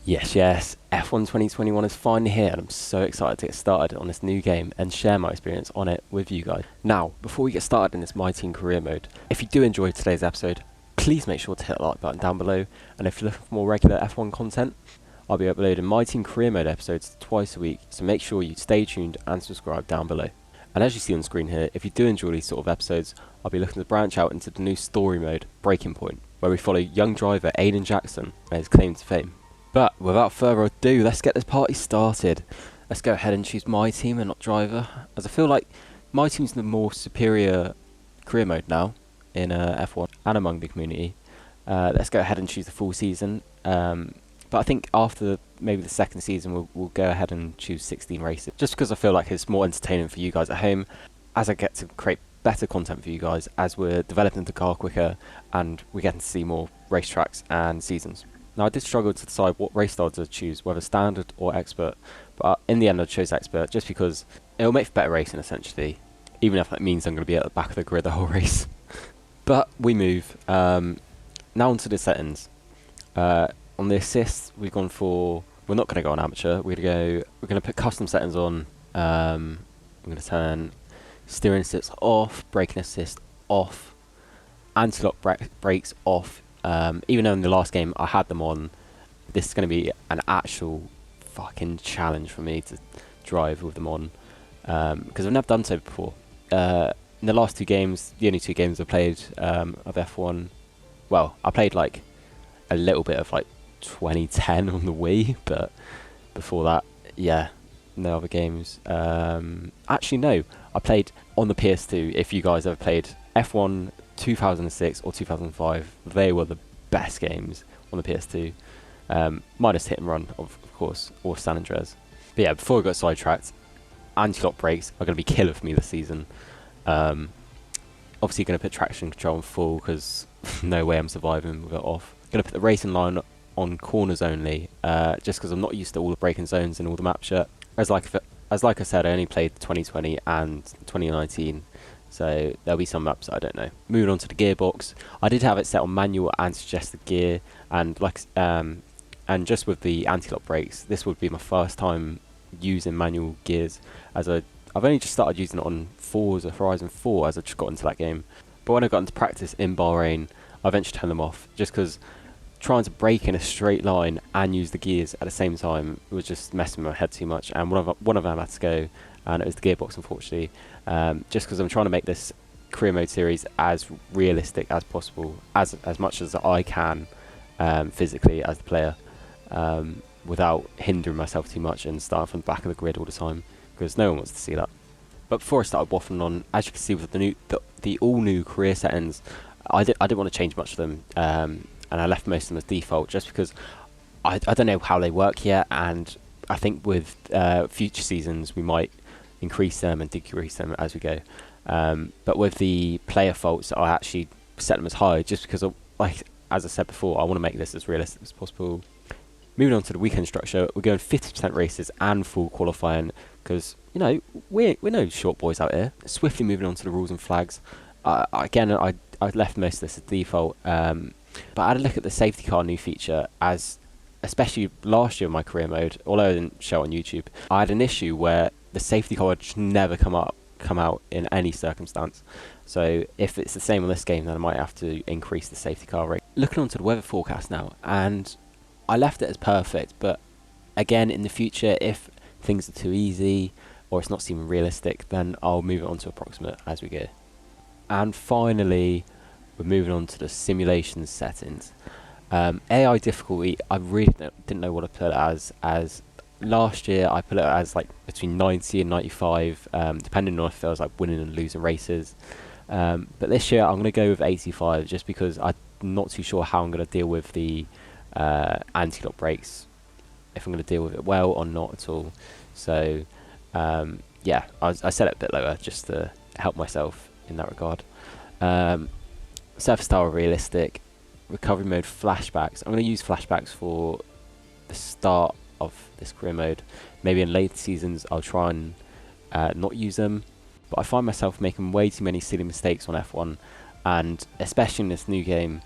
Yes, F1 2021 is finally here and I'm so excited to get started on this new game and share my experience on it with you guys. Now, before we get started in this My Team career mode, if you do enjoy today's episode, please make sure to hit the like button down below, and if you're looking for more regular F1 content, I'll be uploading My Team career mode episodes twice a week, so make sure you stay tuned and subscribe down below. And as you see on screen here, if you do enjoy these sort of episodes, I'll be looking to branch out into the new story mode, Breaking Point, where we follow young driver Aiden Jackson and his claim to fame. But without further ado, let's get this party started. Let's go ahead and choose My Team and not driver, as I feel like My Team's the more superior career mode now in F1 and among the community. Let's go ahead and choose the full season. But I think after maybe the second season, we'll go ahead and choose 16 races, just because I feel like it's more entertaining for you guys at home, as I get to create better content for you guys as we're developing the car quicker and we're getting to see more racetracks and seasons. Now, I did struggle to decide what race style to choose, whether standard or expert, but in the end I chose expert just because it'll make for better racing essentially, even if that means I'm going to be at the back of the grid the whole race. But we move. Now onto the settings. On the assists, we've gone for, we're not going to go on amateur, we're going to put custom settings on. I'm going to turn steering assist off, braking assist off, anti-lock brakes off. Even though in the last game I had them on, this is going to be an actual fucking challenge for me to drive with them on, because I've never done so before. In the last two games, the only two games I played of F1, well, I played like a little bit of like 2010 on the Wii, but before that, yeah, no other games. Actually, no, I played on the PS2. If you guys ever played F1 2006 or 2005, they were the best games on the PS2, minus Hit and Run, of course, or San Andreas. But yeah, before I got sidetracked, anti-lock brakes are going to be killer for me this season. Obviously going to put traction control on full, because no way I'm surviving with it off. Going to put the racing line on corners only, just because I'm not used to all the braking zones in all the maps yet. As like I said, I only played 2020 and 2019, so there'll be some maps that I don't know. Moving on to the gearbox, I did have it set on manual and suggested gear, and and just with the anti-lock brakes, this would be my first time using manual gears, as I've only just started using it on Forza Horizon 4 as I just got into that game. But when I got into practice in Bahrain, I eventually turned them off, just because trying to brake in a straight line and use the gears at the same time was just messing with my head too much, and one of them had to go, and it was the gearbox, unfortunately, just because I'm trying to make this career mode series as realistic as possible, as much as I can, physically as the player, without hindering myself too much and starting from the back of the grid all the time, because no one wants to see that. But before I started waffling on, as you can see with the all new career settings, I didn't want to change much of them, and I left most of them as default, just because I don't know how they work yet, and I think with future seasons we might increase them and decrease them as we go. But with the player faults, I actually set them as high, just because like as I said before, I want to make this as realistic as possible. Moving on to the weekend structure, we're going 50% races and full qualifying, because you know we're no short boys out here. Swiftly moving on to the rules and flags. Again, I left most of this as default, but I had a look at the safety car new feature, as especially last year in my career mode, although I didn't show it on YouTube, I had an issue where the safety car would just never come out in any circumstance. So if it's the same on this game, then I might have to increase the safety car rate. Looking onto the weather forecast now, and I left it as perfect, but again, in the future, if things are too easy or it's not seeming realistic, then I'll move it on to approximate as we go. And finally, we're moving on to the simulation settings. AI difficulty, I really didn't know what to put it as last year I put it as like between 90 and 95, depending on if I was like winning and losing races. But this year I'm going to go with 85, just because I'm not too sure how I'm going to deal with the anti-lock brakes, if I'm going to deal with it well or not at all. So yeah, I set it a bit lower just to help myself in that regard. Surface style realistic, recovery mode flashbacks. I'm going to use flashbacks for the start of this career mode. Maybe in later seasons I'll try and not use them, but I find myself making way too many silly mistakes on F1, and especially in this new game,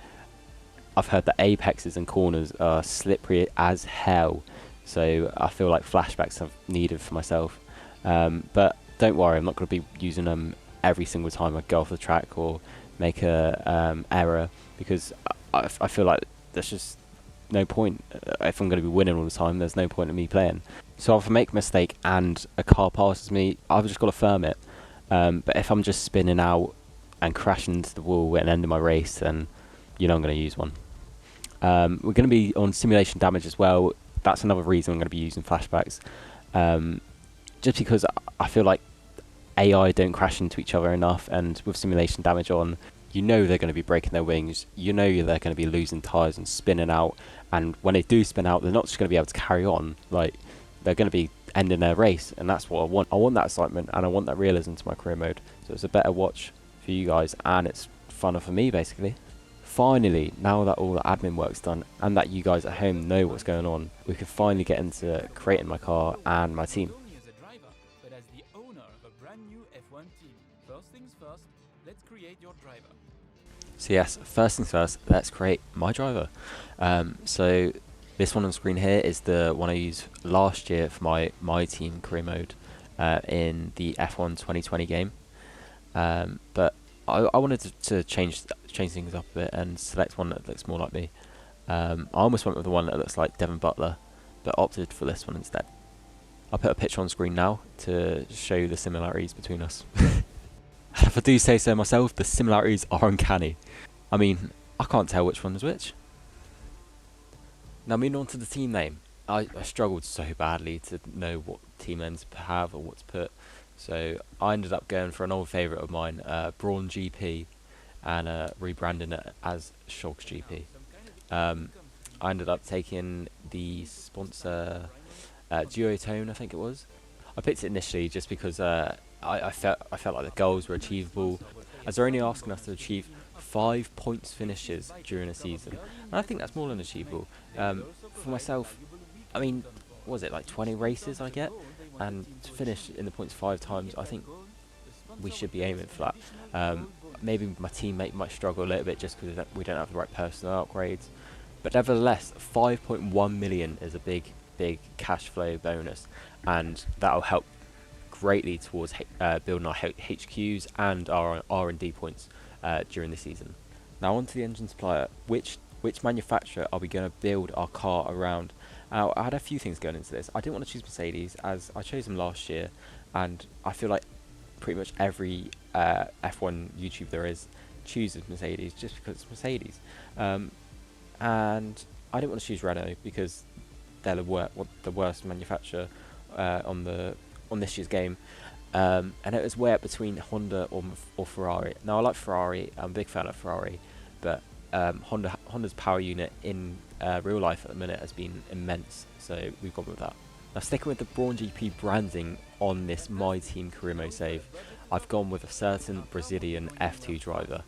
I've heard that apexes and corners are slippery as hell, so I feel like flashbacks are needed for myself. But don't worry, I'm not going to be using them every single time I go off the track or make a error, because I feel like there's just no point. If I'm going to be winning all the time, there's no point in me playing. So if I make a mistake and a car passes me, I've just got to firm it. But if I'm just spinning out and crashing into the wall and ending my race, then I'm going to use one. We're going to be on simulation damage as well. That's another reason I'm going to be using flashbacks. Just because I feel like AI don't crash into each other enough, and with simulation damage on, they're going to be breaking their wings, they're going to be losing tyres and spinning out, and when they do spin out, they're not just going to be able to carry on, like, they're going to be ending their race, and that's what I want. I want that excitement, and I want that realism to my career mode, so it's a better watch for you guys, and it's funner for me, basically. Finally, now that all the admin work's done, and that you guys at home know what's going on, we can finally get into creating my car and my team. So yes, first things first, let's create my driver. So this one on screen here is the one I used last year for my team career mode in the F1 2020 game. But I wanted to change things up a bit and select one that looks more like me. I almost went with the one that looks like Devon Butler, but opted for this one instead. I'll put a picture on screen now to show the similarities between us. If I do say so myself, the similarities are uncanny. I mean, I can't tell which one is which. Now moving on to the team name. I struggled so badly to know what team names to have or what to put. So I ended up going for an old favourite of mine, Brawn GP, and rebranding it as Shoggz GP. I ended up taking the sponsor Duotone, I think it was. I picked it initially just because I felt like the goals were achievable, as they're only asking us to achieve 5 points finishes during a season, and I think that's more than achievable. For myself, I mean, what was it, like 20 races I get, and to finish in the points 5 times, I think we should be aiming for that. Maybe my teammate might struggle a little bit just because we don't have the right personnel upgrades, but nevertheless, 5.1 million is a big cash flow bonus, and that'll help greatly towards building our HQs and our R&D points during the season. Now on to the engine supplier. Which manufacturer are we going to build our car around? Now I had a few things going into this. I didn't want to choose Mercedes, as I chose them last year, and I feel like pretty much every F1 YouTuber there is chooses Mercedes just because it's Mercedes. And I didn't want to choose Renault because they're the worst manufacturer on this year's game, and it was way up between Honda or Ferrari. Now I like Ferrari, I'm a big fan of Ferrari, but Honda's power unit in real life at the minute has been immense, so we've gone with that. Now sticking with the Brawn GP branding on this My Team career mode save, I've gone with a certain Brazilian F2 driver.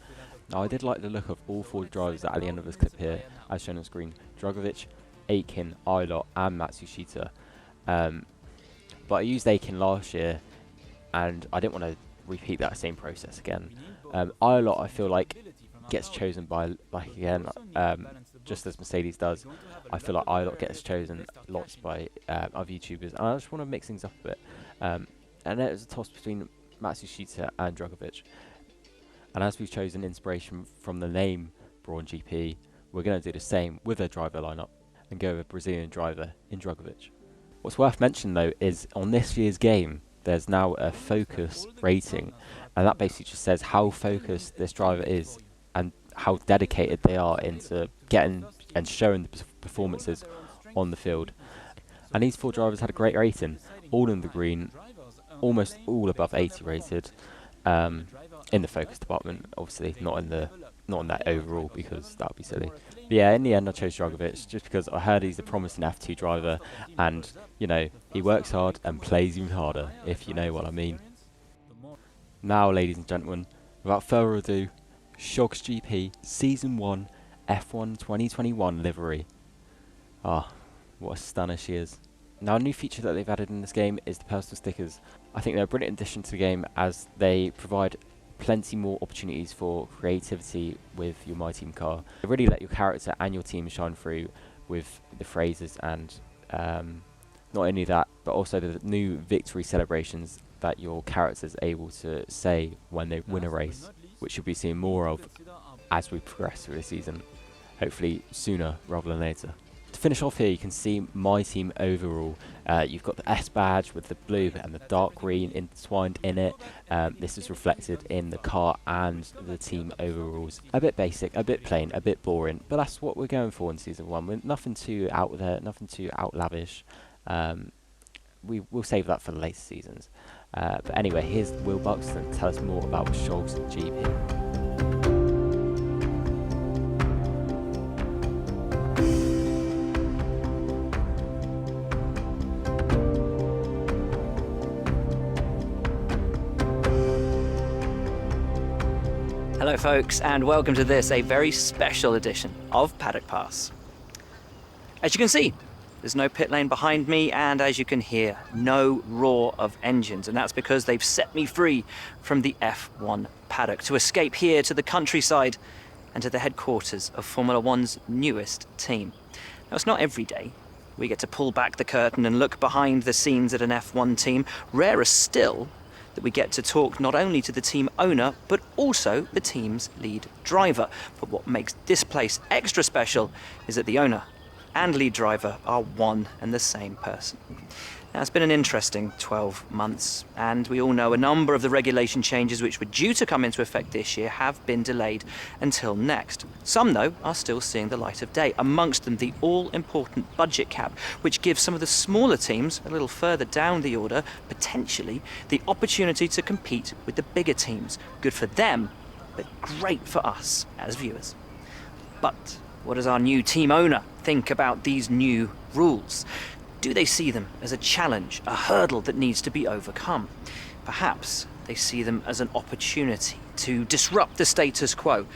Now I did like the look of all 4 drivers at the end of this clip here, as shown on screen: Drogovic, Aiken, Ilott and Matsushita. But I used Aiken last year, and I didn't want to repeat that same process again. Ilott, I feel like, gets chosen by, just as Mercedes does. I feel like Ilott gets chosen lots by other YouTubers, and I just want to mix things up a bit. And then it was a toss between Matsushita and Drogovic. And as we've chosen inspiration from the name Brawn GP, we're going to do the same with their driver lineup and go with a Brazilian driver in Drogovic. What's worth mentioning though is on this year's game there's now a focus rating, and that basically just says how focused this driver is and how dedicated they are into getting and showing the performances on the field. And these 4 drivers had a great rating, all in the green, almost all above 80 rated, in the focus department, obviously not in that overall, because that would be silly. But yeah, in the end I chose Drogovic just because I heard he's a promising F2 driver, and he works hard and plays even harder, if you know what I mean. Now ladies and gentlemen, without further ado, Shoggz GP Season 1 F1 2021 livery. Ah, what a stunner she is. Now a new feature that they've added in this game is the personal stickers. I think they're a brilliant addition to the game, as they provide plenty more opportunities for creativity with your My Team car. Really let your character and your team shine through with the phrases, and not only that, but also the new victory celebrations that your character is able to say when they win a race, which you'll be seeing more of as we progress through the season, hopefully sooner rather than later. To finish off here, you can see My Team overall. You've got the S badge with the blue and the dark green intertwined in it. This is reflected in the car and the team overalls. A bit basic, a bit plain, a bit boring, but that's what we're going for in Season 1. We're nothing too out there, nothing too outlavish. We'll save that for the later seasons. But anyway, here's Will Buxton. Tell us more about Shoggz GP. Hello folks, and welcome to this, a very special edition of Paddock Pass. As you can see, there's no pit lane behind me, and as you can hear, no roar of engines, and that's because they've set me free from the F1 paddock to escape here to the countryside and to the headquarters of Formula One's newest team. Now, it's not every day we get to pull back the curtain and look behind the scenes at an F1 team. Rarer still that we get to talk not only to the team owner, but also the team's lead driver. But what makes this place extra special is that the owner and lead driver are one and the same person. Now, it's been an interesting 12 months, and we all know a number of the regulation changes which were due to come into effect this year have been delayed until next. Some, though, are still seeing the light of day, amongst them the all-important budget cap, which gives some of the smaller teams a little further down the order, potentially, the opportunity to compete with the bigger teams. Good for them, but great for us as viewers. But what does our new team owner think about these new rules? Do they see them as a challenge, a hurdle that needs to be overcome? Perhaps they see them as an opportunity to disrupt the status quo,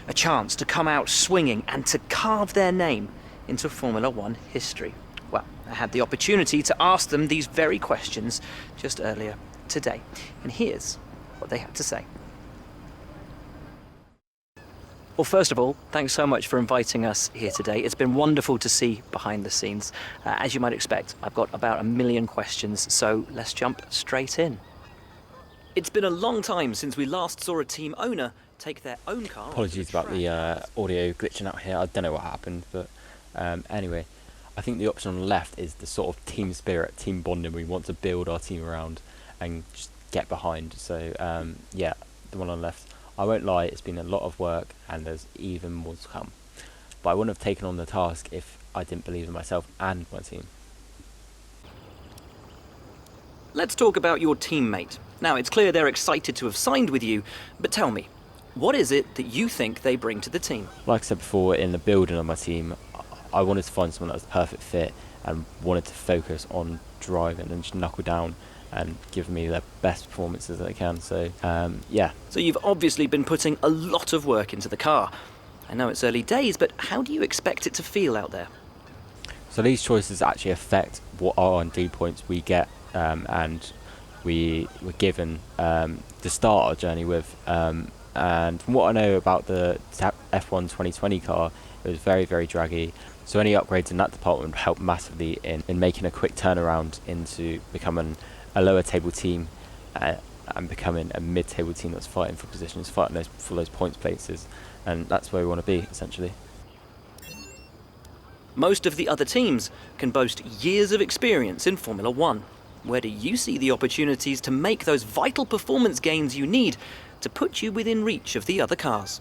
a chance to come out swinging and to carve their name into Formula One history. Well, I had the opportunity to ask them these very questions just earlier today, and here's what they had to say. Well, first of all, thanks so much for inviting us here today. It's been wonderful to see behind the scenes. As you might expect, I've got about 1 million questions, so let's jump straight in. It's been a long time since we last saw a team owner take their own car. Apologies about the audio glitching out here. I don't know what happened, but anyway, I think the option on the left is the sort of team spirit, team bonding we want to build our team around and just get behind. So yeah, the one on the left. I won't lie, it's been a lot of work and there's even more to come. But I wouldn't have taken on the task if I didn't believe in myself and my team. Let's talk about your teammate. Now, it's clear they're excited to have signed with you, but tell me, what is it that you think they bring to the team? Like I said before, in the building of my team, I wanted to find someone that was the perfect fit and wanted to focus on driving and just knuckle down and give me their best performances that they can. So yeah. So you've obviously been putting a lot of work into the car. I know it's early days, but how do you expect it to feel out there? So these choices actually affect what R&D points we get, and we were given to start our journey with. And from what I know about the F1 2020 car, it was very, very draggy. So any upgrades in that department helped massively in making a quick turnaround into becoming a lower table team and becoming a mid-table team that's fighting for positions, fighting for those points places, and that's where we want to be, essentially. Most of the other teams can boast years of experience in Formula One. Where do you see the opportunities to make those vital performance gains you need to put you within reach of the other cars?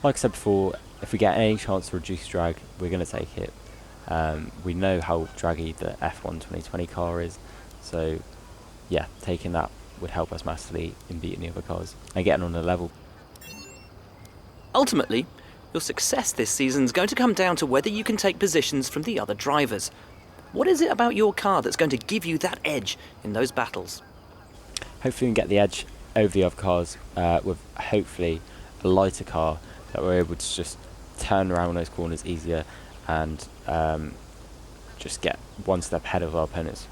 Like I said before, if we get any chance to reduce drag, we're going to take it. We know how draggy the F1 2020 car is, so yeah, taking that would help us massively in beating the other cars and getting on the level. Ultimately, your success this season is going to come down to whether you can take positions from the other drivers. What is it about your car that's going to give you that edge in those battles? Hopefully we can get the edge over the other cars with hopefully a lighter car that we're able to just turn around those corners easier and just get one step ahead of our opponents.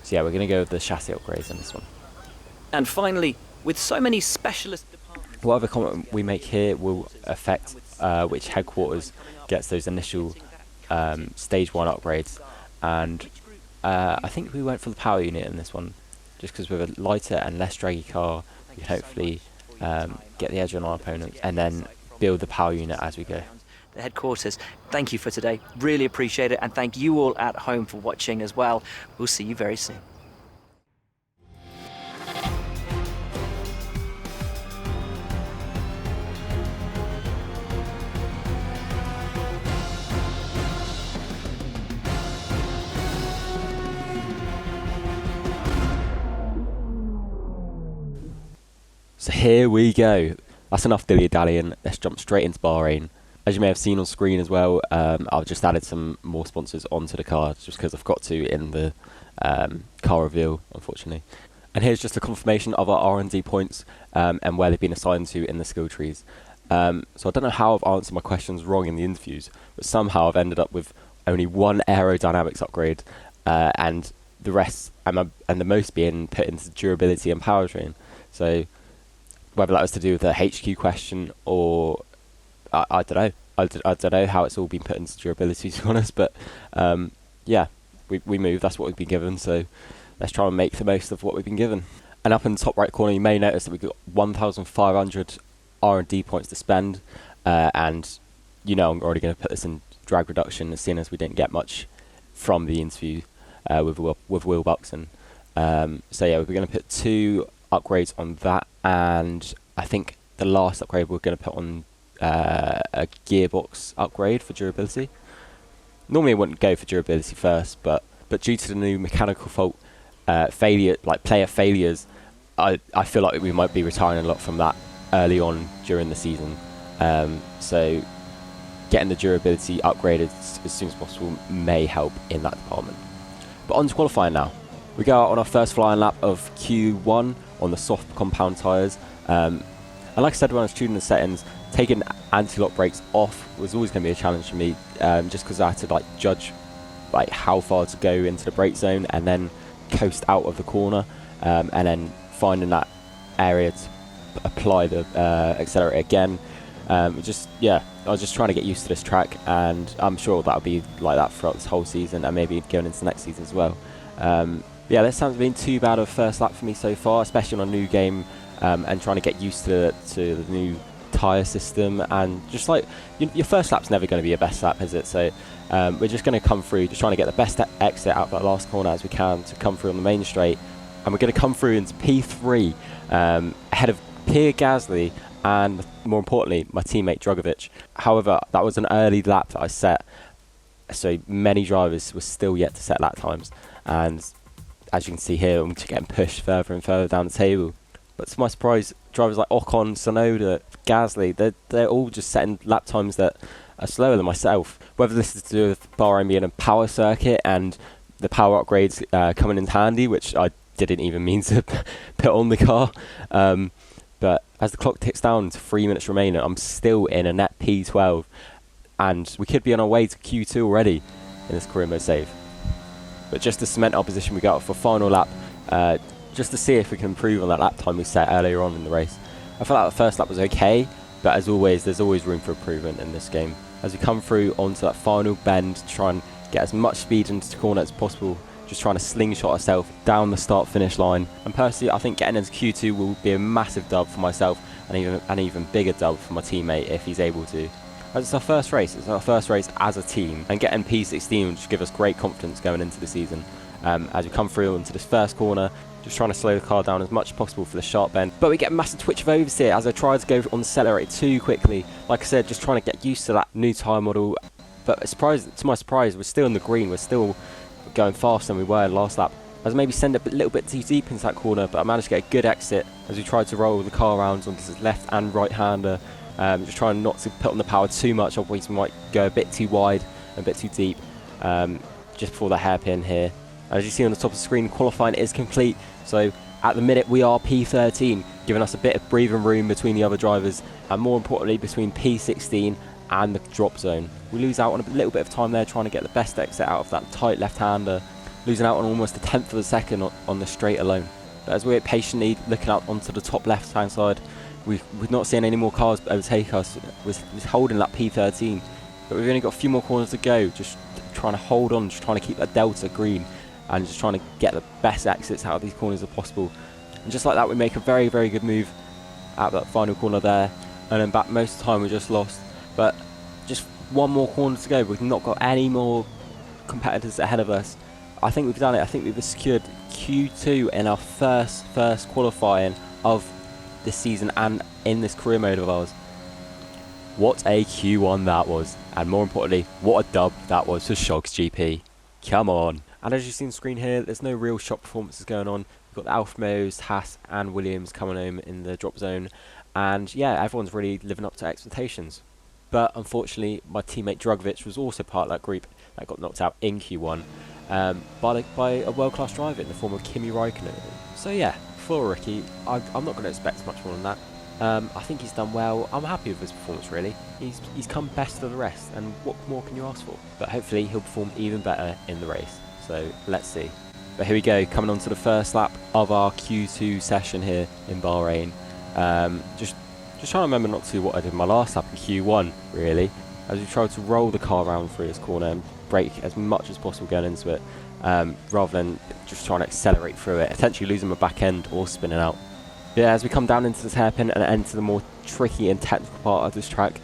So yeah, we're going to go with the chassis upgrades on this one. And finally, with so many specialist departments... Whatever comment we make here will affect which headquarters gets those initial stage 1 upgrades, and I think we went for the power unit in this one, just because with a lighter and less draggy car we can hopefully get the edge on our opponent and then build the power unit as we go. The headquarters. Thank you for today, really appreciate it, and thank you all at home for watching as well. We'll see you very soon. So here we go. That's enough dilly-dallying. Let's jump straight into Bahrain. As you may have seen on screen as well, I've just added some more sponsors onto the car, just because I've got to in the car reveal, unfortunately. And here's just a confirmation of our R&D points and where they've been assigned to in the skill trees. So I don't know how I've answered my questions wrong in the interviews, but somehow I've ended up with only one aerodynamics upgrade and the rest, and the most being put into durability and powertrain. So whether that was to do with the HQ question or I don't know. I don't know how it's all been put into durability, to be honest, but yeah, we moved. That's what we've been given, so let's try and make the most of what we've been given. And up in the top right corner, you may notice that we've got 1,500 R&D points to spend, and you know I'm already going to put this in drag reduction, seeing as we didn't get much from the interview with Will Buxton. So yeah, we're going to put 2 upgrades on that, and I think the last upgrade we're going to put on a gearbox upgrade for durability. Normally I wouldn't go for durability first, but due to the new mechanical fault player failures, I feel like we might be retiring a lot from that early on during the season. So getting the durability upgraded as soon as possible may help in that department. But on to qualifying now. We go out on our first flying lap of Q1 on the soft compound tyres. And like I said when I was tuning the settings, taking anti-lock brakes off was always going to be a challenge for me, just because I had to judge how far to go into the brake zone and then coast out of the corner, and then finding that area to apply the accelerator again. I was just trying to get used to this track, and I'm sure that'll be like that throughout this whole season and maybe going into next season as well. Yeah, this hasn't been too bad of a first lap for me so far, especially on a new game, and trying to get used to the new tyre system. And just your first lap's never going to be your best lap, is it? So we're just going to come through, just trying to get the best exit out of that last corner as we can to come through on the main straight. And we're going to come through into P3 ahead of Pierre Gasly and, more importantly, my teammate Drogovic. However, that was an early lap that I set, so many drivers were still yet to set lap times, and as you can see here, I'm just getting pushed further and further down the table. But to my surprise, drivers like Ocon, Tsunoda, Gasly, they're all just setting lap times that are slower than myself. Whether this is to do with Bahrain being a power circuit and the power upgrades coming in handy, which I didn't even mean to put on the car. But as the clock ticks down to 3 minutes remaining, I'm still in a net P12, and we could be on our way to Q2 already in this career mode save. But just to cement our position, we go for final lap, just to see if we can improve on that lap time we set earlier on in the race. I felt like the first lap was okay, but as always, there's always room for improvement in this game. As we come through onto that final bend to try and get as much speed into the corner as possible, just trying to slingshot ourselves down the start-finish line. And personally, I think getting into Q2 will be a massive dub for myself, and an even bigger dub for my teammate if he's able to. As it's our first race as a team, and getting P16 will just give us great confidence going into the season. As we come through into this first corner, just trying to slow the car down as much as possible for the sharp bend. But we get a massive twitch of oversteer as I try to go on the accelerator too quickly. Like I said, just trying to get used to that new tyre model. But to my surprise, we're still in the green. We're still going faster than we were last lap. I was maybe send it a little bit too deep into that corner, but I managed to get a good exit as we tried to roll the car around onto his left and right hander. Just trying not to put on the power too much, otherwise we might go a bit too wide and a bit too deep, just before the hairpin here. As you see on the top of the screen, qualifying is complete, so at the minute we are P13, giving us a bit of breathing room between the other drivers, and more importantly between P16 and the drop zone. We lose out on a little bit of time there trying to get the best exit out of that tight left-hander, losing out on almost a tenth of a second on the straight alone. But as we're patiently looking out onto the top left-hand side, we're not seeing any more cars overtake us. We're holding that P13, but we've only got a few more corners to go, just trying to hold on, just trying to keep that delta green, and just trying to get the best exits out of these corners as possible. And just like that, we make a very, very good move at that final corner there, and then back most of the time we're just lost. But just one more corner to go. We've not got any more competitors ahead of us. I think we've done it. I think we've secured Q2 in our first qualifying of this season and in this career mode of ours. What a Q1 that was, and more importantly, what a dub that was for Shoggz GP. Come on. And as you see on the screen here, there's no real shop performances going on. We've got the Alfa Romeos, Haas and Williams coming home in the drop zone, and yeah, everyone's really living up to expectations. But unfortunately, my teammate Drugovic was also part of that group that got knocked out in Q1 by a world-class driver in the form of Kimi Räikkönen. So yeah, for a rookie, I'm not going to expect much more than that. I think he's done well. I'm happy with his performance, really. He's come best of the rest, and what more can you ask for? But hopefully he'll perform even better in the race. So let's see. But here we go, coming on to the first lap of our Q2 session here in Bahrain. Just trying to remember not to do what I did in my last lap in Q1, really, as we tried to roll the car around through this corner and brake as much as possible going into it, rather than just trying to accelerate through it, potentially losing my back end or spinning out. Yeah, as we come down into this hairpin and enter the more tricky and technical part of this track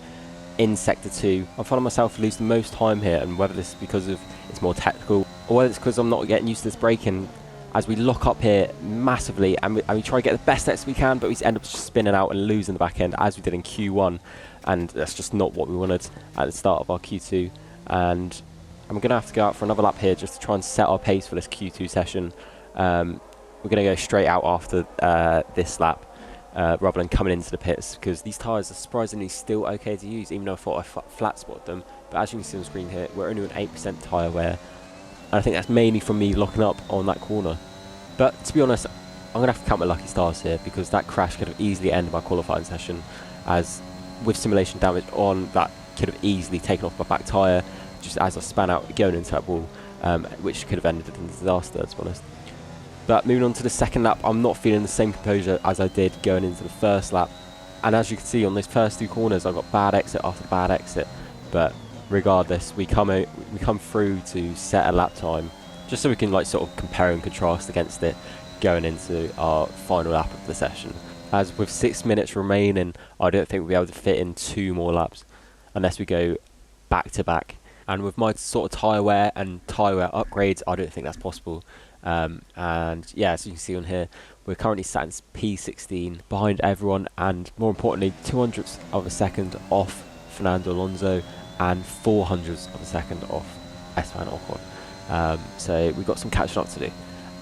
in Sector 2, I'm finding myself losing the most time here, and whether this is because of it's more technical or whether it's because I'm not getting used to this braking, as we lock up here massively and we try to get the best exit we can, but we end up just spinning out and losing the back end as we did in Q1, and that's just not what we wanted at the start of our Q2. And I'm going to have to go out for another lap here just to try and set our pace for this Q2 session. We're going to go straight out after this lap rather than coming into the pits, because these tyres are surprisingly still okay to use, even though I thought I flat spotted them. But as you can see on the screen here, we're only on 8% tyre wear, and I think that's mainly from me locking up on that corner. But to be honest, I'm going to have to count my lucky stars here, because that crash could have easily ended my qualifying session, as with simulation damage on, that could have easily taken off my back tyre just as I span out going into that wall, which could have ended in disaster, to be honest. But moving on to the second lap, I'm not feeling the same composure as I did going into the first lap. And as you can see on those first two corners, I got bad exit after bad exit. But regardless, we come through to set a lap time, just so we can like sort of compare and contrast against it going into our final lap of the session. As with 6 minutes remaining, I don't think we'll be able to fit in 2 more laps unless we go back to back. And with my sort of tyre wear and tyre wear upgrades, I don't think that's possible. And yeah, as you can see on here, we're currently sat in P16 behind everyone, and more importantly, 200ths of a second off Fernando Alonso and 400ths of a second off Esteban Ocon. So we've got some catching up to do.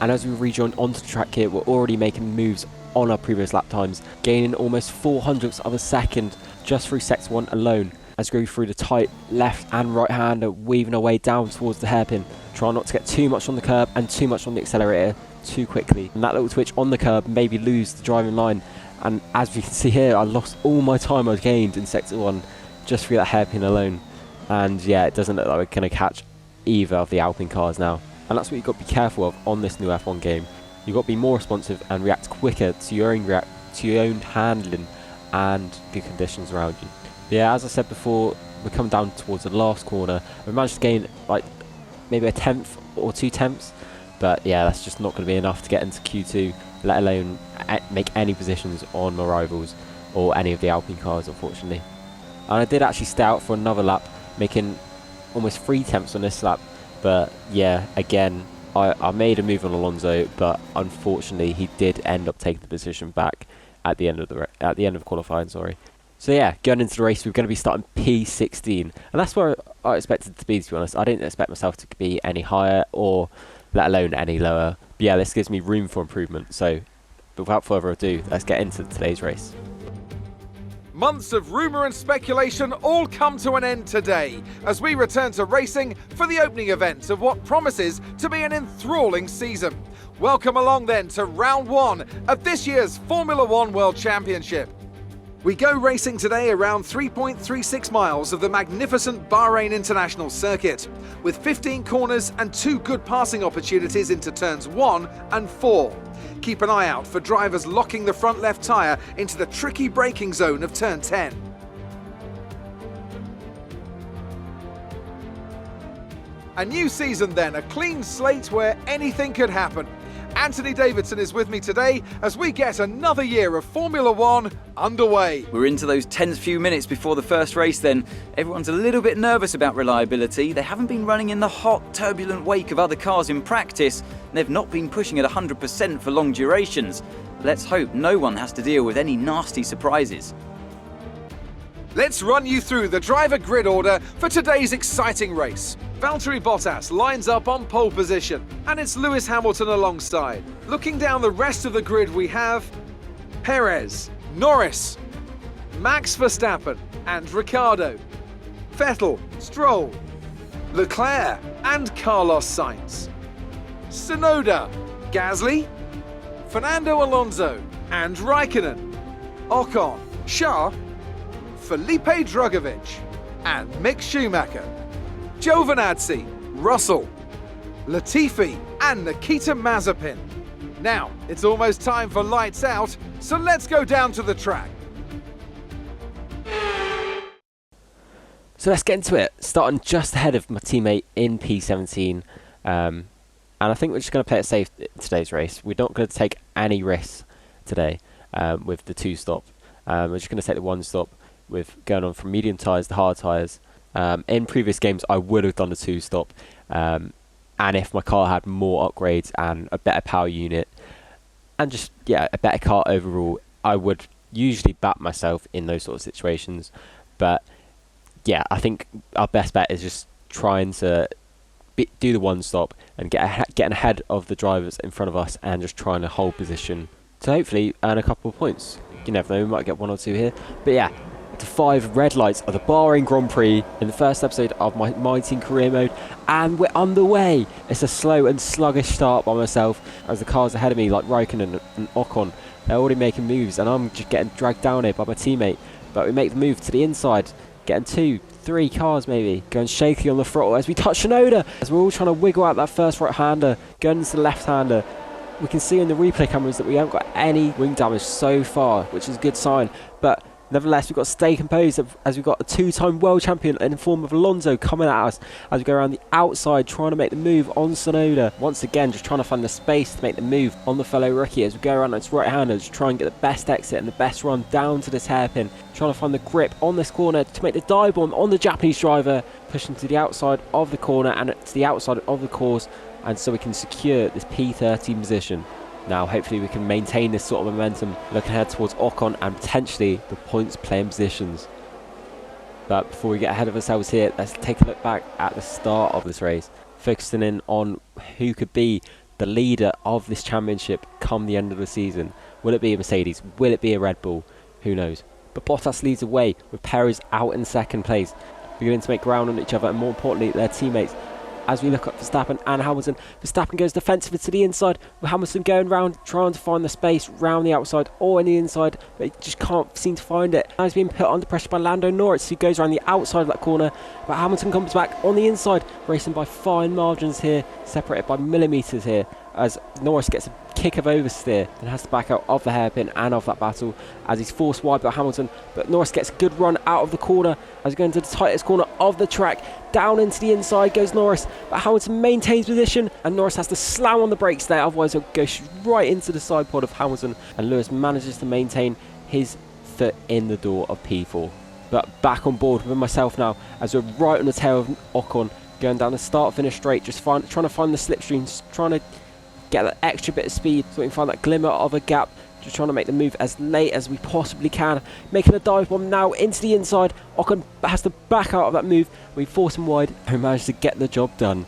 And as we rejoin onto the track here, we're already making moves on our previous lap times, gaining almost 400ths of a second just through Sector 1 alone, as we go through the tight left and right hander, weaving our way down towards the hairpin, trying not to get too much on the curb and too much on the accelerator too quickly. And that little twitch on the curb maybe lose the driving line. And as we can see here, I lost all my time I gained in Sector 1 just through that hairpin alone. And yeah, it doesn't look like we're going to catch either of the Alpine cars now. And that's what you've got to be careful of on this new F1 game. You've got to be more responsive and react quicker to your own handling and the conditions around you. Yeah, as I said before, we're coming down towards the last corner. We managed to gain like maybe a 10th or 2 tenths, but yeah, that's just not going to be enough to get into Q2, let alone make any positions on my rivals or any of the Alpine cars, unfortunately. And I did actually stay out for another lap, making almost 3 tenths on this lap, but yeah, again, I made a move on Alonso, but unfortunately he did end up taking the position back at the end of qualifying. So yeah, going into the race, we're going to be starting P16, and that's where I expected to be be honest. I didn't expect myself to be any higher, or let alone any lower. But yeah, this gives me room for improvement. So without further ado, let's get into today's race. Months of rumour and speculation all come to an end today as we return to racing for the opening event of what promises to be an enthralling season. Welcome along then to round 1 of this year's Formula One World Championship. We go racing today around 3.36 miles of the magnificent Bahrain International Circuit, with 15 corners and 2 good passing opportunities into turns 1 and 4. Keep an eye out for drivers locking the front left tyre into the tricky braking zone of turn 10. A new season then, a clean slate where anything could happen. Anthony Davidson is with me today as we get another year of Formula One underway. We're into those tense few minutes before the first race then. Everyone's a little bit nervous about reliability. They haven't been running in the hot, turbulent wake of other cars in practice. And they've not been pushing at 100% for long durations. Let's hope no one has to deal with any nasty surprises. Let's run you through the driver grid order for today's exciting race. Valtteri Bottas lines up on pole position, and it's Lewis Hamilton alongside. Looking down the rest of the grid, we have Perez, Norris, Max Verstappen and Ricciardo, Vettel, Stroll, Leclerc and Carlos Sainz, Tsunoda, Gasly, Fernando Alonso and Raikkonen, Ocon, Shaw, Felipe Drugovich and Mick Schumacher, Giovinazzi, Russell, Latifi and Nikita Mazepin. Now, it's almost time for lights out, so let's go down to the track. So let's get into it, starting just ahead of my teammate in P17. And I think we're just going to play it safe in today's race. We're not going to take any risks today with the 2-stop. We're just going to take the 1-stop with going on from medium tyres to hard tyres. In previous games, I would have done a 2-stop. And if my car had more upgrades and a better power unit and just, a better car overall, I would usually back myself in those sort of situations. But I think our best bet is just trying to do the 1-stop and getting ahead of the drivers in front of us and just trying to hold position to hopefully earn a couple of points. You never know, we might get 1 or 2 here. But to 5 red lights of the Bahrain Grand Prix in the first episode of my My Team Career Mode, and we're underway. It's a slow and sluggish start by myself as the cars ahead of me like Raikkonen and Ocon, they're already making moves and I'm just getting dragged down here by my teammate. But we make the move to the inside, getting 2, 3 cars maybe, going shaky on the throttle as we touch Tsunoda, as we're all trying to wiggle out that first right-hander, going into the left-hander. We can see in the replay cameras that we haven't got any wing damage so far, which is a good sign. But nevertheless, we've got to stay composed as we've got a 2-time world champion in the form of Alonso coming at us as we go around the outside trying to make the move on Tsunoda. Once again, just trying to find the space to make the move on the fellow rookie as we go around its right-hander, just try and get the best exit and the best run down to this hairpin. Trying to find the grip on this corner to make the dive bomb on the Japanese driver, pushing to the outside of the corner and to the outside of the course, and so we can secure this P13 position. Now, hopefully we can maintain this sort of momentum, looking ahead towards Ocon and potentially the points playing positions. But before we get ahead of ourselves here, let's take a look back at the start of this race, focusing in on who could be the leader of this championship come the end of the season. Will it be a Mercedes? Will it be a Red Bull? Who knows? But Bottas leads the way with Perez out in second place, beginning to make ground on each other and more importantly their teammates. As we look at Verstappen and Hamilton, Verstappen goes defensively to the inside, with Hamilton going round, trying to find the space round the outside or in the inside, but he just can't seem to find it. Now he's being put under pressure by Lando Norris, who goes around the outside of that corner, but Hamilton comes back on the inside, racing by fine margins here, separated by millimetres here, as Norris gets a kick of oversteer and has to back out of the hairpin and of that battle as he's forced wide by Hamilton. But Norris gets a good run out of the corner as he goes into the tightest corner of the track. Down into the inside goes Norris, but Hamilton maintains position and Norris has to slam on the brakes there, otherwise he'll go right into the side pod of Hamilton, and Lewis manages to maintain his foot in the door of P4. But back on board with myself now as we're right on the tail of Ocon, going down the start-finish straight, just trying to find the slipstreams, trying to get that extra bit of speed so we can find that glimmer of a gap, just trying to make the move as late as we possibly can, making a dive bomb now into the inside. Ocon has to back out of that move, we force him wide and we managed to get the job done.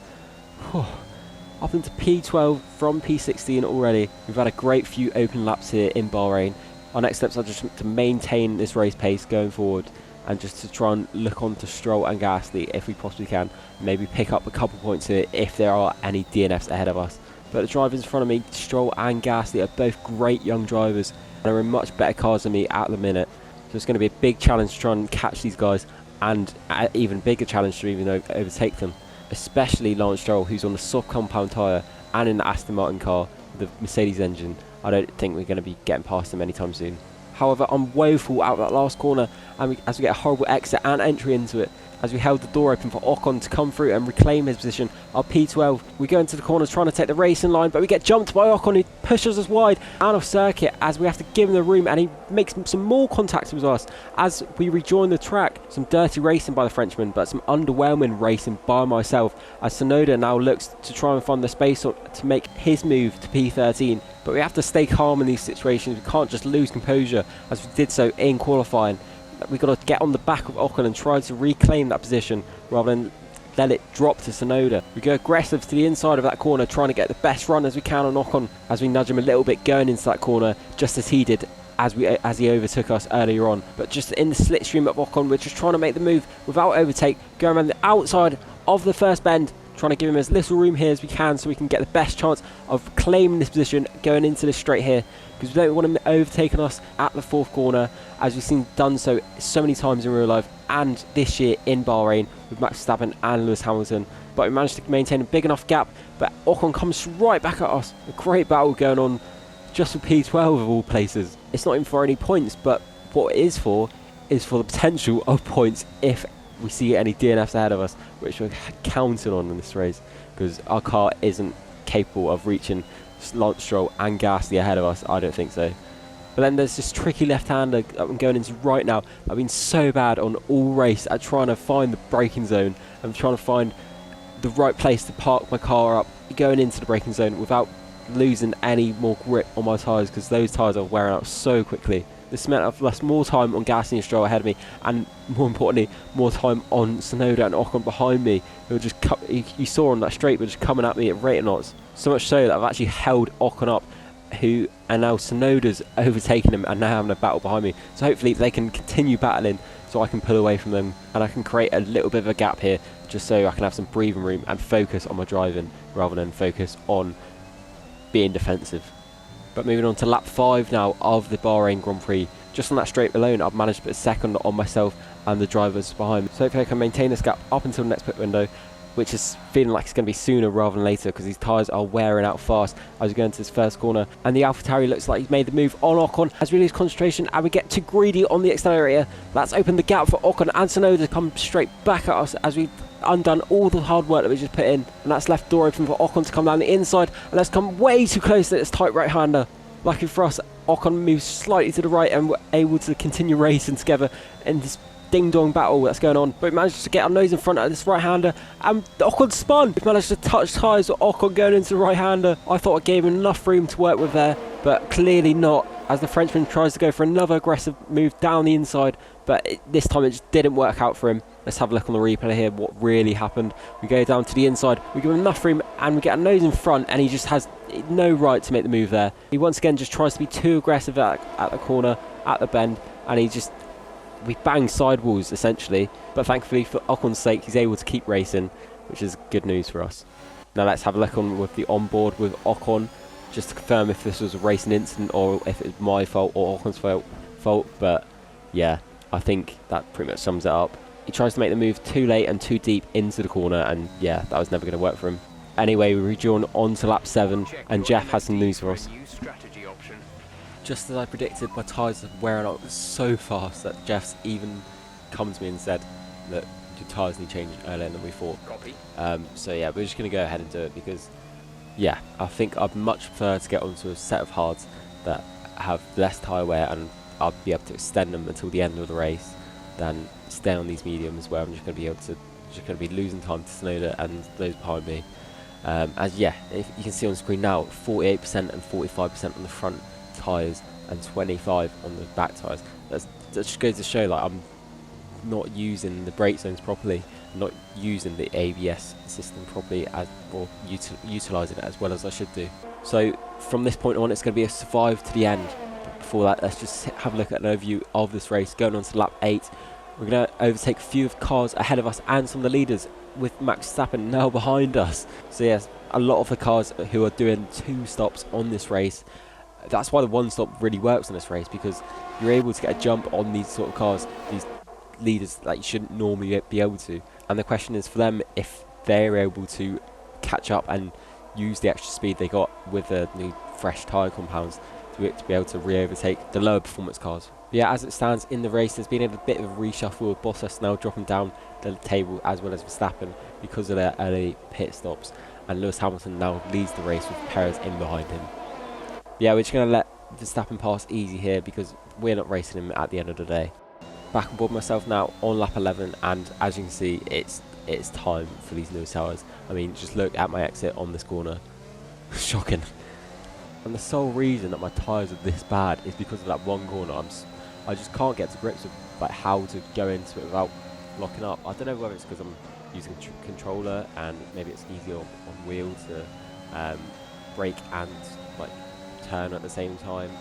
Up into P12 from P16 already. We've had a great few open laps here in Bahrain. Our next steps are just to maintain this race pace going forward and just to try and look on to Stroll and Gasly if we possibly can, maybe pick up a couple points here if there are any DNFs ahead of us. But the drivers in front of me, Stroll and Gasly, are both great young drivers and are in much better cars than me at the minute. So it's going to be a big challenge to try and catch these guys, and an even bigger challenge to even overtake them, especially Lance Stroll, who's on the soft compound tyre and in the Aston Martin car with the Mercedes engine. I don't think we're going to be getting past them anytime soon. However, I'm woeful out of that last corner, and as we get a horrible exit and entry into it, as we held the door open for Ocon to come through and reclaim his position. Our P12, we go into the corners trying to take the racing line, but we get jumped by Ocon, who pushes us wide out of circuit as we have to give him the room, and he makes some more contacts with us as we rejoin the track. Some dirty racing by the Frenchman, but some underwhelming racing by myself, as Tsunoda now looks to try and find the space to make his move to P13. But we have to stay calm in these situations. We can't just lose composure as we did so in qualifying. We've got to get on the back of Ocon and try to reclaim that position rather than let it drop to Tsunoda. We go aggressive to the inside of that corner, trying to get the best run as we can on Ocon as we nudge him a little bit going into that corner, just as he did as he overtook us earlier on. But just in the slipstream of Ocon, we're just trying to make the move without overtake, going around the outside of the first bend, trying to give him as little room here as we can so we can get the best chance of claiming this position going into this straight here, because we don't want him overtaking us at the fourth corner, as we've seen done so many times in real life and this year in Bahrain with Max Verstappen and Lewis Hamilton. But we managed to maintain a big enough gap, but Ocon comes right back at us. A great battle going on just for P12 of all places. It's not even for any points, but what it is for the potential of points if we see any DNFs ahead of us, which we're counting on in this race, because our car isn't capable of reaching Lance Stroll and Gasly ahead of us. I don't think so. But then there's this tricky left-hander that I'm going into right now. I've been so bad on all race at trying to find the braking zone and trying to find the right place to park my car up going into the braking zone without losing any more grip on my tyres, because those tyres are wearing out so quickly. This meant I've lost more time on Gasly and Stroll ahead of me, and more importantly, more time on Tsunoda and Ocon behind me, who were just you saw on that straight, but just coming at me at rate knots. So much so that I've actually held Ocon up, and now Tsunoda's overtaken him and now having a battle behind me. So hopefully they can continue battling so I can pull away from them and I can create a little bit of a gap here, just so I can have some breathing room and focus on my driving rather than focus on being defensive. But moving on to lap 5 now of the Bahrain Grand Prix. Just on that straight alone, I've managed to put a second on myself and the drivers behind me. So hopefully I can maintain this gap up until the next pit window, which is feeling like it's going to be sooner rather than later, because these tyres are wearing out fast as we go into this first corner. And the AlphaTauri looks like he's made the move on Ocon as we lose concentration and we get too greedy on the accelerator. That's opened the gap for Ocon and Tsunoda to come straight back at us as we've undone all the hard work that we just put in. And that's left door open for Ocon to come down the inside, and that's come way too close to this tight right-hander. Lucky for us, Ocon moves slightly to the right and we're able to continue racing together in this ding-dong battle that's going on. But we managed to get our nose in front of this right-hander, and Ocon spun. We managed to touch tyres with Ocon going into the right-hander. I thought I gave him enough room to work with there, but clearly not, as the Frenchman tries to go for another aggressive move down the inside, but this time it just didn't work out for him. Let's have a look on the replay here, what really happened. We go down to the inside, we give him enough room, and we get our nose in front, and he just has no right to make the move there. He once again just tries to be too aggressive at the corner, at the bend, and we bang sidewalls essentially. But thankfully for Ocon's sake, he's able to keep racing, which is good news for us. Now let's have a look on with the onboard with Ocon, just to confirm if this was a racing incident or if it's my fault or Ocon's fault. But yeah, I think that pretty much sums it up. He tries to make the move too late and too deep into the corner, and yeah, that was never going to work for him. Anyway, we rejoin on to lap 7, and Jeff has some news for us. Just as I predicted, my tyres are wearing out so fast that Jeff's even come to me and said that your tyres need changing earlier than we thought. So yeah, we're just going to go ahead and do it, because yeah, I think I'd much prefer to get onto a set of hards that have less tyre wear and I'll be able to extend them until the end of the race than stay on these mediums where I'm just going to be losing time to Tsunoda and those behind me. As yeah, if you can see on the screen now, 48% and 45% on the front tyres and 25 on the back tyres. That just goes to show, like, I'm not using the brake zones properly, not using the ABS system properly, or utilising it as well as I should do. So from this point on, it's going to be a survive to the end. But before that, let's just have a look at an overview of this race. Going on to lap 8, we're going to overtake a few of the cars ahead of us and some of the leaders, with Max Verstappen now behind us. So yes, a lot of the cars who are doing 2 stops on this race that's why the one stop really works in this race, because you're able to get a jump on these sort of cars, these leaders that you shouldn't normally be able to. And the question is for them if they're able to catch up and use the extra speed they got with the new fresh tyre compounds to be able to re-overtake the lower performance cars. But yeah, as it stands in the race, there's been a bit of a reshuffle with Bottas now dropping down the table, as well as Verstappen, because of their early pit stops, and Lewis Hamilton now leads the race with Perez in behind him. Yeah, we're just going to let Verstappen pass easy here because we're not racing him at the end of the day. Back on board myself now on lap 11, and as you can see, it's time for these Lewis tyres. I mean, just look at my exit on this corner. Shocking. And the sole reason that my tyres are this bad is because of that one corner. I just can't get to grips with like how to go into it without locking up. I don't know whether it's because I'm using a controller and maybe it's easier on wheel to brake and like turn at the same time.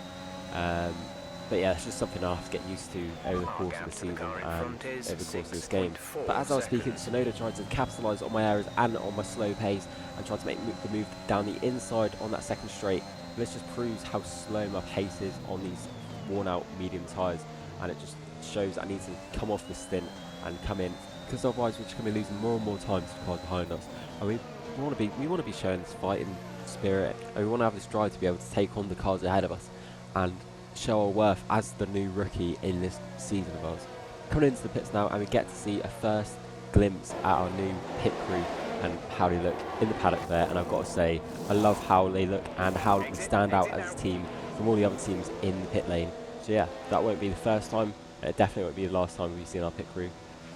But yeah, it's just something I have to get used to over the course of the season and over the course of this game. But as I was speaking, Tsunoda tried to capitalise on my errors and on my slow pace and tried to make the move down the inside on that second straight. This just proves how slow my pace is on these worn out medium tyres, and it just shows that I need to come off this stint and come in, because otherwise we're just going to be losing more and more time to the cars behind us. And we want to be showing this fighting spirit, and we want to have this drive to be able to take on the cars ahead of us and show our worth as the new rookie in this season of ours. Coming into the pits now, and we get to see a first glimpse at our new pit crew and how they look in the paddock there. And I've got to say, I love how they look and how they stand out as a team from all the other teams in the pit lane. So yeah, that won't be the first time, it definitely won't be the last time we've seen our pit crew,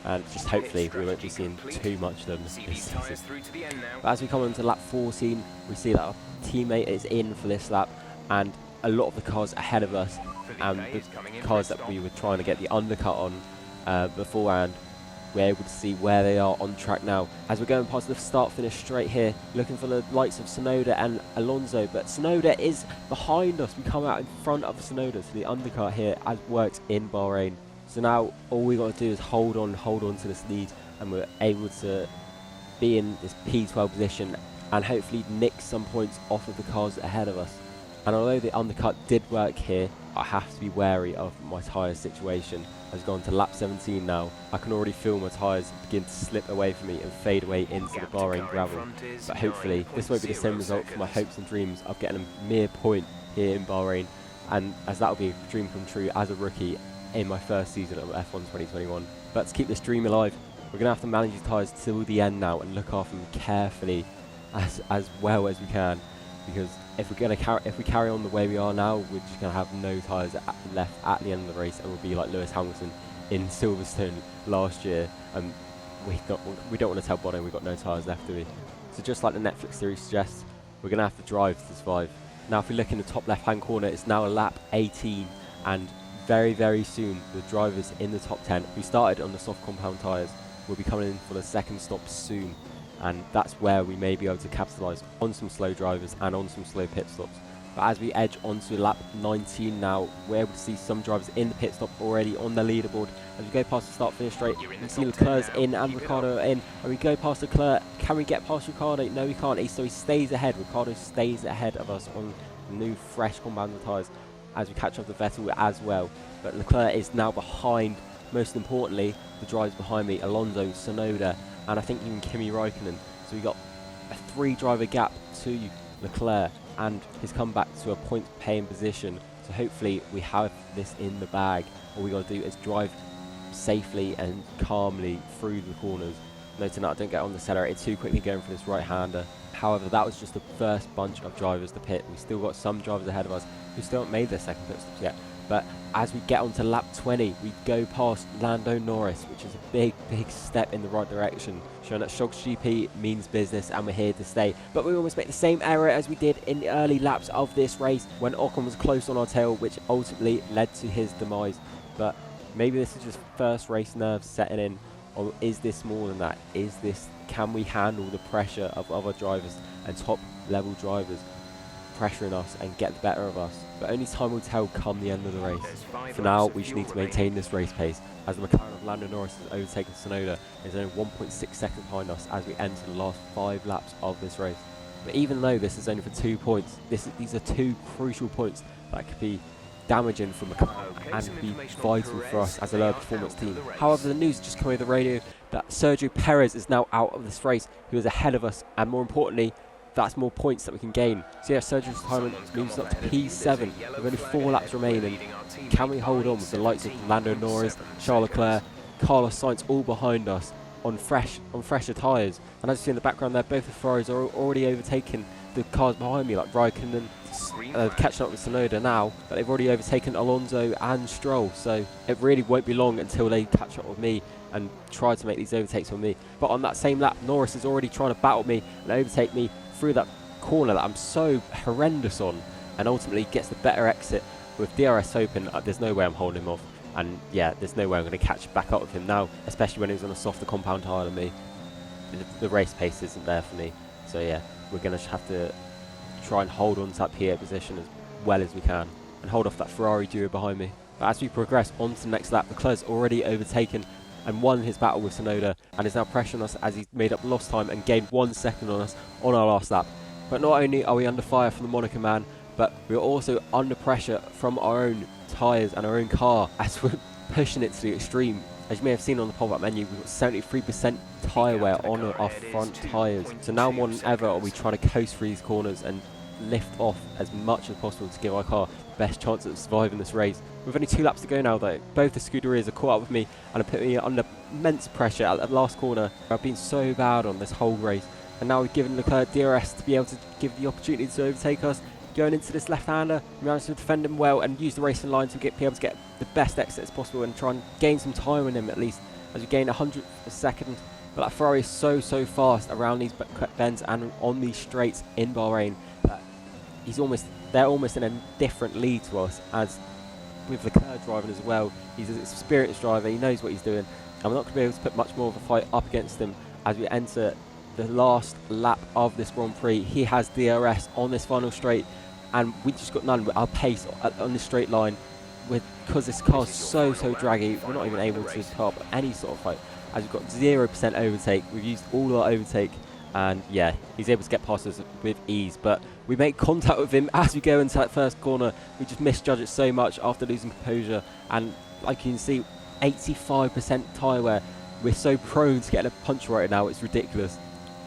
and just hopefully we won't be seeing too much of them this season. But as we come into lap 14, we see that our teammate is in for this lap, and a lot of the cars ahead of us and the cars that we were trying to get the undercut on beforehand, we're able to see where they are on track now. As we're going past the start finish straight here, looking for the likes of Tsunoda and Alonso, but Tsunoda is behind us. We come out in front of Tsunoda, so the undercut here as works in Bahrain. So now all we got to do is hold on to this lead, and we're able to be in this P12 position and hopefully nick some points off of the cars ahead of us. And although the undercut did work here, I have to be wary of my tyre situation. As gone to lap 17 now, I can already feel my tyres begin to slip away from me and fade away into the Bahrain gravel. But hopefully this won't be the same result for my hopes and dreams of getting a mere point here in Bahrain, and as that will be a dream come true as a rookie in my first season of F1 2021. But to keep this dream alive, we're going to have to manage the tyres till the end now and look after them carefully as well as we can, because if we carry on the way we are now, we're just going to have no tyres left at the end of the race, and we'll be like Lewis Hamilton in Silverstone last year, and we don't want to tell Bono we've got no tyres left, do we? So just like the Netflix series suggests, we're going to have to drive to survive. Now if we look in the top left hand corner, it's now lap 18, and very, very soon the drivers in the top 10 who started on the soft compound tyres will be coming in for the second stop soon, and that's where we may be able to capitalise on some slow drivers and on some slow pit stops. But as we edge onto lap 19 now, we're able to see some drivers in the pit stop already on the leaderboard. As we go past the start finish straight, we can see Leclerc's in and Ricciardo are in, and we go past Leclerc. Can we get past Ricciardo? No, we can't. So he stays ahead. Ricciardo stays ahead of us on the new fresh compound tyres as we catch up to Vettel as well. But Leclerc is now behind, most importantly, the drivers behind me, Alonso, Tsunoda, and I think even Kimi Raikkonen. So we got a 3-driver gap to Leclerc, and he's come back to a point-paying position. So hopefully we have this in the bag. All we got to do is drive safely and calmly through the corners. Noting that I don't get on the accelerator too quickly going for this right-hander. However, that was just the first bunch of drivers to pit. We still got some drivers ahead of us who still haven't made their second pit stops yet. But as we get onto lap 20, we go past Lando Norris, which is a big, big step in the right direction, showing that Shoggz GP means business and we're here to stay. But we almost make the same error as we did in the early laps of this race when Ocon was close on our tail, which ultimately led to his demise. But maybe this is just first race nerves setting in, or is this more than that? Can we handle the pressure of other drivers and top level drivers pressuring us and get the better of us? But only time will tell come the end of the race. For now, we just need to maintain this race pace, as the McLaren of Lando Norris has overtaken Tsunoda and is only 1.6 seconds behind us as we enter the last 5 laps of this race. But even though this is only for 2 points, these are 2 crucial points that could be damaging for McLaren and be vital for us as a low performance team. However, the news just came over the radio that Sergio Perez is now out of this race, who is ahead of us, and more importantly, that's more points that we can gain. So yeah, Sergio's time moves up to P7 with only 4 laps remaining. Can we hold on with the likes of Lando Norris, Charles Leclerc, Carlos Sainz all behind us on fresher tyres? And as you see in the background there, both the Ferraris are already overtaking the cars behind me, like Raikkonen, catching up with Tsunoda now, but they've already overtaken Alonso and Stroll, so it really won't be long until they catch up with me and try to make these overtakes on me. But on that same lap, Norris is already trying to battle me and overtake me through that corner that I'm so horrendous on, and ultimately gets the better exit with DRS open. There's no way I'm holding him off, and yeah, there's no way I'm going to catch back up with him now, especially when he was on a softer compound tyre than me. The race pace isn't there for me, so yeah, we're going to have to try and hold on to that P8 position as well as we can and hold off that Ferrari duo behind me. But as we progress on to the next lap, Leclerc's already overtaken and won his battle with Tsunoda and is now pressuring us as he's made up lost time and gained 1 second on us on our last lap. But not only are we under fire from the Monaco man, but we're also under pressure from our own tyres and our own car as we're pushing it to the extreme. As you may have seen on the pop-up menu, we've got 73% tyre wear on our front tyres. So now more than ever are we trying to coast through these corners and lift off as much as possible to give our car the best chance of surviving this race. With only 2 laps to go now though, both the Scuderias have caught up with me and have put me under immense pressure at that last corner. I've been so bad on this whole race, and now we've given Leclerc DRS to be able to give the opportunity to overtake us. Going into this left-hander, we managed to defend him well and use the racing line to be able to get the best exit as possible and try and gain some time on him at least, as we gain 100th a second. But that Ferrari is so fast around these bends and on these straights in Bahrain that they're almost in a different lead to us, as with Leclerc driving as well. He's an experienced driver, he knows what he's doing, and we're not going to be able to put much more of a fight up against him as we enter the last lap of this Grand Prix. He has DRS on this final straight, and we just got none with our pace on this straight line. Because this car's so draggy, we're not even able to put up any sort of fight, as we've got 0% overtake. We've used all our overtake, and yeah, he's able to get past us with ease. But we make contact with him as we go into that first corner. We just misjudge it so much after losing composure, and like you can see, 85% tyre wear. We're so prone to getting a punch right now, it's ridiculous.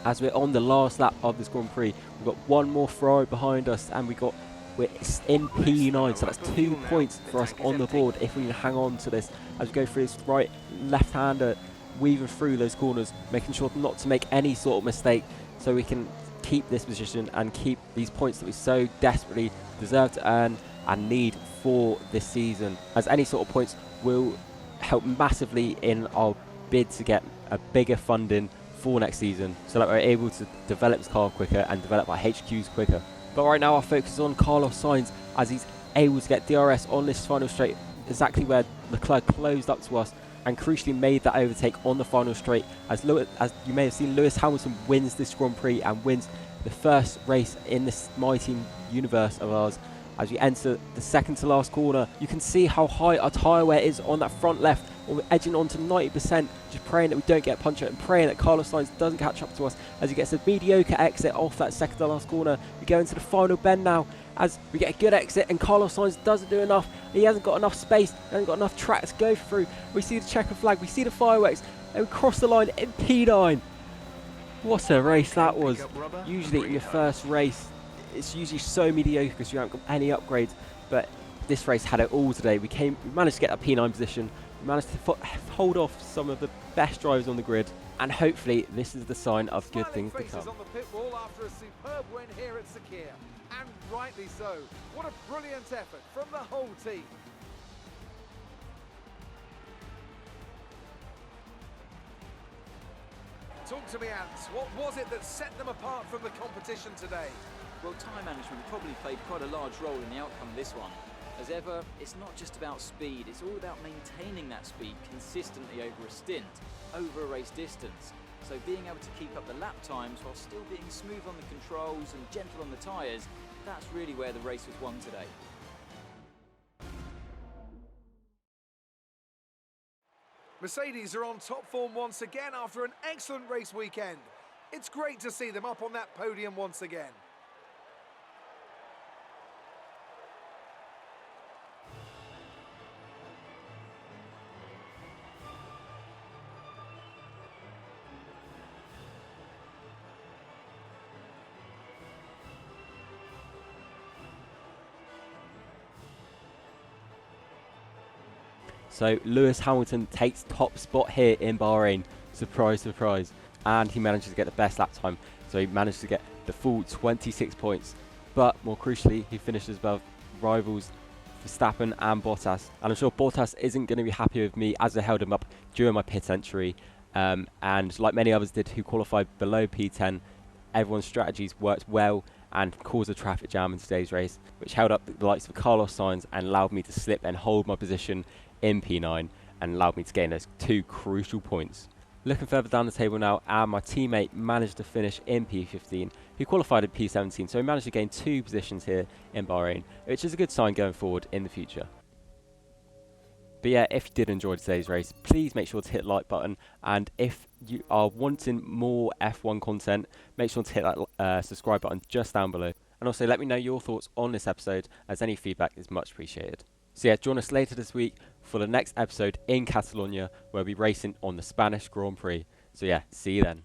As we're on the last lap of this Grand Prix, we've got one more Ferrari behind us, and we're in P9, so that's 2 points for us on the board if we can hang on to this as we go through this left-hander, weaving through those corners, making sure not to make any sort of mistake, so we can keep this position and keep these points that we so desperately deserve to earn and need for this season, as any sort of points will help massively in our bid to get a bigger funding for next season, so that we're able to develop this car quicker and develop our HQs quicker. But right now our focus is on Carlos Sainz, as he's able to get DRS on this final straight, exactly where Leclerc closed up to us and crucially made that overtake on the final straight. As you may have seen, Lewis Hamilton wins this Grand Prix and wins the first race in this mighty universe of ours. As we enter the second to last corner, you can see how high our tyre wear is on that front left. We're edging on to 90%, just praying that we don't get punched and praying that Carlos Sainz doesn't catch up to us as he gets a mediocre exit off that second to last corner. We go into the final bend now as we get a good exit, and Carlos Sainz doesn't do enough. He hasn't got enough space, he hasn't got enough track to go through. We see the checker flag, we see the fireworks, and we cross the line in P9. What a race that was. Usually in your first race, it's usually so mediocre because you haven't got any upgrades, but this race had it all today. We managed to get that P9 position, we managed to hold off some of the best drivers on the grid, and hopefully this is the sign of good things to come. On the pit wall after a superb win here at Sakir, and rightly so. What a brilliant effort from the whole team. Talk to me, Ants. What was it that set them apart from the competition today? Well, time management probably played quite a large role in the outcome of this one. As ever, it's not just about speed, it's all about maintaining that speed consistently over a stint, over a race distance. So being able to keep up the lap times while still being smooth on the controls and gentle on the tyres, that's really where the race was won today. Mercedes are on top form once again after an excellent race weekend. It's great to see them up on that podium once again. So Lewis Hamilton takes top spot here in Bahrain. Surprise, surprise. And he manages to get the best lap time. So he managed to get the full 26 points. But more crucially, he finishes above rivals Verstappen and Bottas. And I'm sure Bottas isn't going to be happy with me as I held him up during my pit entry. And like many others did who qualified below P10, everyone's strategies worked well and caused a traffic jam in today's race, which held up the likes of Carlos Sainz and allowed me to slip and hold my position in P9 and allowed me to gain those 2 crucial points. Looking further down the table now, my teammate managed to finish in P15, who qualified in P17, so he managed to gain 2 positions here in Bahrain, which is a good sign going forward in the future. But yeah, if you did enjoy today's race, please make sure to hit the like button, and if you are wanting more F1 content, make sure to hit that subscribe button just down below. And also let me know your thoughts on this episode, as any feedback is much appreciated. So yeah, join us later this week for the next episode in Catalonia, where we'll be racing on the Spanish Grand Prix. So yeah, see you then.